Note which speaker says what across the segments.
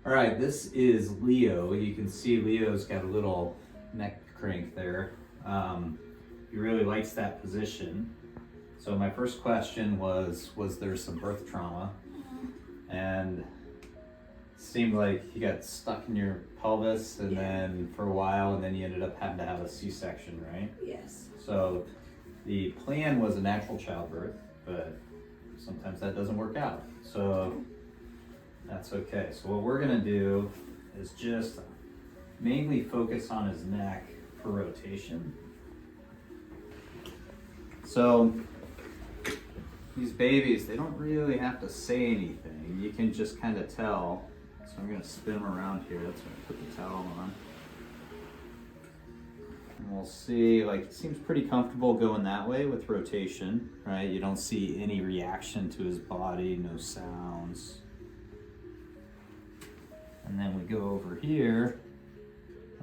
Speaker 1: All right, this is Leo. You can see Leo's got a little neck crank there. He really likes that position. So my first question was there some birth trauma? And it seemed like he got stuck in your pelvis and then for a while, and then you ended up having to have a C-section, right?
Speaker 2: Yes.
Speaker 1: So the plan was a natural childbirth, but sometimes that doesn't work out. So that's okay. So what we're gonna do is just mainly focus on his neck for rotation. So these babies, they don't really have to say anything. You can just kind of tell. So I'm gonna spin him around here. That's when I put the towel on. And we'll see, like, it seems pretty comfortable going that way with rotation, right? You don't see any reaction to his body, no sounds. And then we go over here,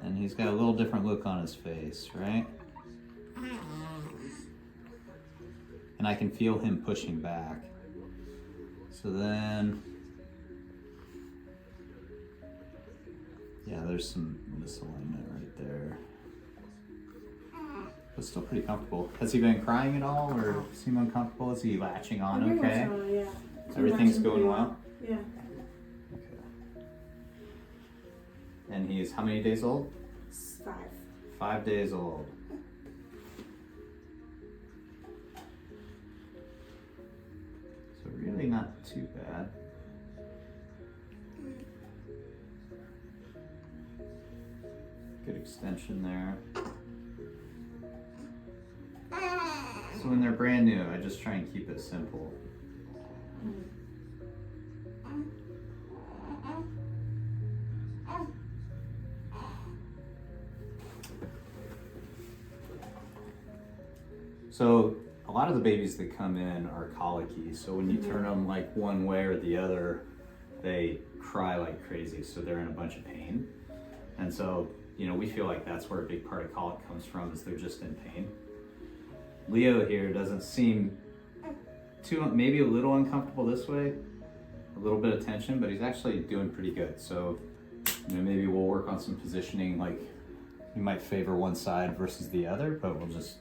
Speaker 1: and he's got a little different look on his face, right? And I can feel him pushing back. So then, yeah, there's some misalignment right there. But still pretty comfortable. Has he been crying at all or seem uncomfortable? Is he latching on okay?
Speaker 2: Yeah.
Speaker 1: Everything's going well?
Speaker 2: Yeah.
Speaker 1: Okay. And he's how many days old?
Speaker 2: 5.
Speaker 1: 5 days old. So really not too bad. Good extension there. So when they're brand new, I just try and keep it simple. So a lot of the babies that come in are colicky. So when you turn them like one way or the other, they cry like crazy. So they're in a bunch of pain. And so, you know, we feel like that's where a big part of colic comes from, is they're just in pain. Leo here doesn't seem too, maybe a little uncomfortable this way, a little bit of tension, but he's actually doing pretty good. So, you know, maybe we'll work on some positioning, like you might favor one side versus the other, but we'll just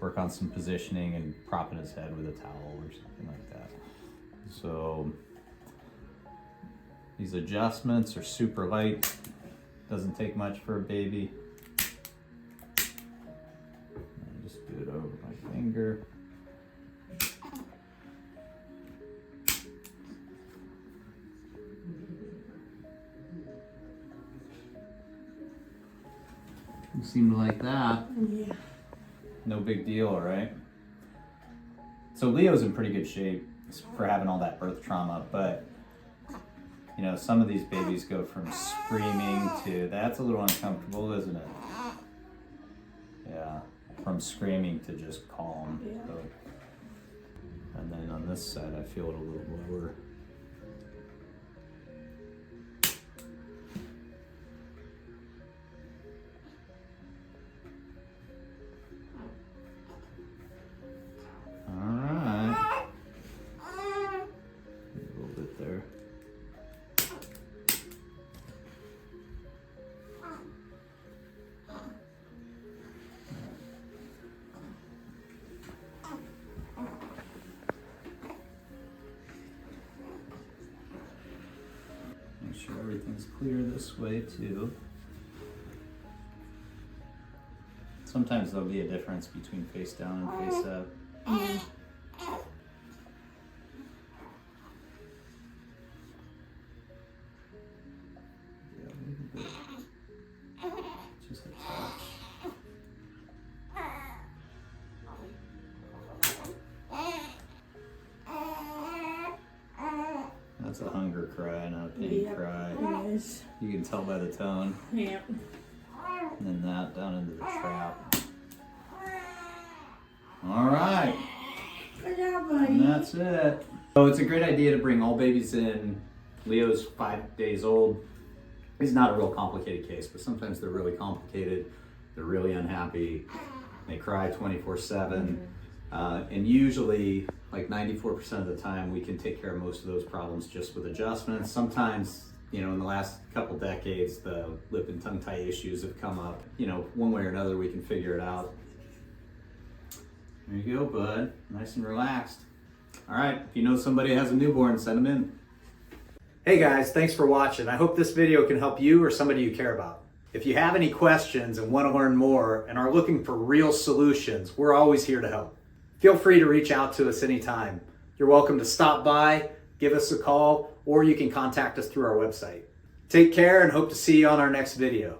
Speaker 1: work on some positioning and propping his head with a towel or something like that. So these adjustments are super light, doesn't take much for a baby. Just do it over my finger. You seem to like that.
Speaker 2: Yeah.
Speaker 1: No big deal, right? So Leo's in pretty good shape for having all that birth trauma, but you know, some of these babies go from screaming to, that's a little uncomfortable, isn't it? Yeah, from screaming to just calm.
Speaker 2: Yeah.
Speaker 1: So, and then on this side, I feel it a little lower. Make sure everything's clear this way too. Sometimes there'll be a difference between face down and face up. Yeah, a little bit. Just a touch. That's a hunger cry, not a pain cry.
Speaker 2: It is.
Speaker 1: You can tell by the tone.
Speaker 2: Yeah.
Speaker 1: And then that down into the trap. All right.
Speaker 2: Good job, buddy.
Speaker 1: And that's it. So it's a great idea to bring all babies in. Leo's 5 days old. He's not a real complicated case, but sometimes they're really complicated. They're really unhappy. They cry 24/7. And usually, like 94% of the time, we can take care of most of those problems just with adjustments. Sometimes, you know, in the last couple decades, the lip and tongue tie issues have come up. You know, one way or another, we can figure it out. There you go, bud. Nice and relaxed. All right, if you know somebody who has a newborn, send them in. Hey guys, thanks for watching. I hope this video can help you or somebody you care about. If you have any questions and want to learn more and are looking for real solutions, we're always here to help. Feel free to reach out to us anytime. You're welcome to stop by, give us a call, or you can contact us through our website. Take care and hope to see you on our next video.